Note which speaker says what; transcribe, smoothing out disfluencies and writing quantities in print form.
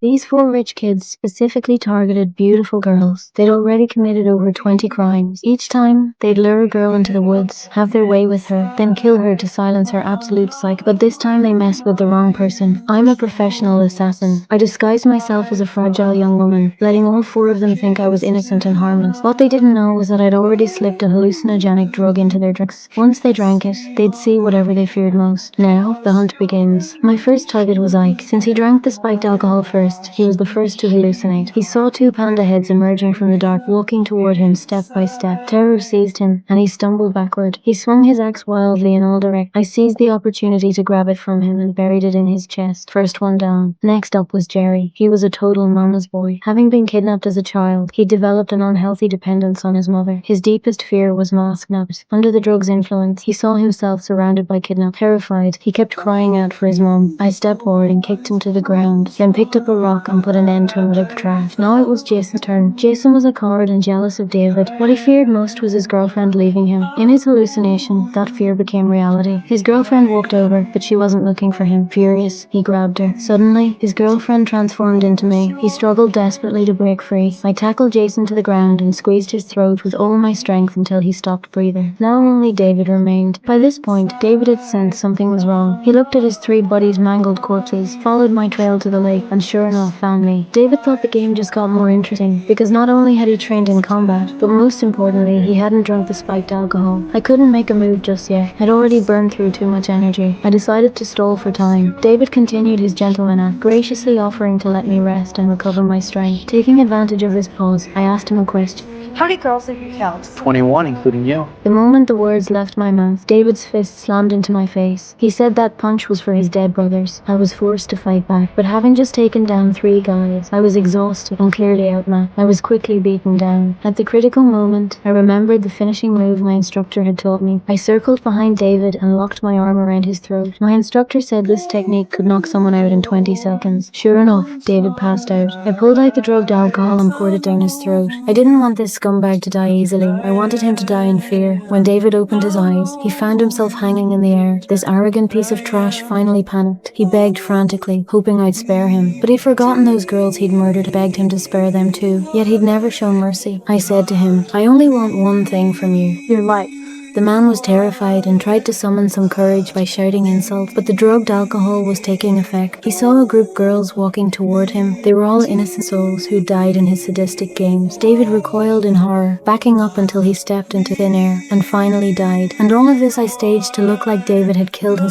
Speaker 1: These four rich kids specifically targeted beautiful girls. They'd already committed over 20 crimes. Each time, they'd lure a girl into the woods, have their way with her, then kill her to silence her absolute psyche. But this time they messed with the wrong person. I'm a professional assassin. I disguised myself as a fragile young woman, letting all four of them think I was innocent and harmless. What they didn't know was that I'd already slipped a hallucinogenic drug into their drinks. Once they drank it, they'd see whatever they feared most. Now, the hunt begins. My first target was Ike. Since he drank the spiked alcohol first, he was the first to hallucinate. He saw two panda heads emerging from the dark, walking toward him step by step. Terror seized him, and he stumbled backward. He swung his axe wildly in all directions. I seized the opportunity to grab it from him and buried it in his chest. First one down. Next up was Jerry. He was a total mama's boy. Having been kidnapped as a child, he developed an unhealthy dependence on his mother. His deepest fear was mass kidnapped. Under the drug's influence, he saw himself surrounded by kidnapped. Terrified, he kept crying out for his mom. I stepped forward and kicked him to the ground, then picked up a rock and put an end to him with a trash. Now it was Jason's turn. Jason was a coward and jealous of David. What he feared most was his girlfriend leaving him. In his hallucination, that fear became reality. His girlfriend walked over, but she wasn't looking for him. Furious, he grabbed her. Suddenly, his girlfriend transformed into me. He struggled desperately to break free. I tackled Jason to the ground and squeezed his throat with all my strength until he stopped breathing. Now only David remained. By this point, David had sensed something was wrong. He looked at his three buddies' mangled corpses, followed my trail to the lake, and sure enough, found me. David thought the game just got more interesting, because not only had he trained in combat, but most importantly, he hadn't drunk the spiked alcohol. I couldn't make a move just yet. I'd already burned through too much energy. I decided to stall for time. David continued his gentleman act, graciously offering to let me rest and recover my strength. Taking advantage of his pause, I asked him a question.
Speaker 2: How many girls have you killed?
Speaker 3: 21, including you.
Speaker 1: The moment the words left my mouth, David's fist slammed into my face. He said that punch was for his dead brothers. I was forced to fight back, but having just taken down 3 guys, I was exhausted and clearly outmatched. I was quickly beaten down. At the critical moment, I remembered the finishing move my instructor had taught me. I circled behind David and locked my arm around his throat. My instructor said this technique could knock someone out in 20 seconds. Sure enough, David passed out. I pulled out the drugged alcohol and poured it down his throat. I didn't want this scumbag to die easily. I wanted him to die in fear. When David opened his eyes, he found himself hanging in the air. This arrogant piece of trash finally panicked. He begged frantically, hoping I'd spare him. But he'd forgotten those girls he'd murdered, begged him to spare them too. Yet he'd never shown mercy. I said to him, I only want one thing from you.
Speaker 2: Your life.
Speaker 1: The man was terrified and tried to summon some courage by shouting insults, but the drugged alcohol was taking effect. He saw a group of girls walking toward him. They were all innocent souls who died in his sadistic games. David recoiled in horror, backing up until he stepped into thin air, and finally died. And all of this I staged to look like David had killed his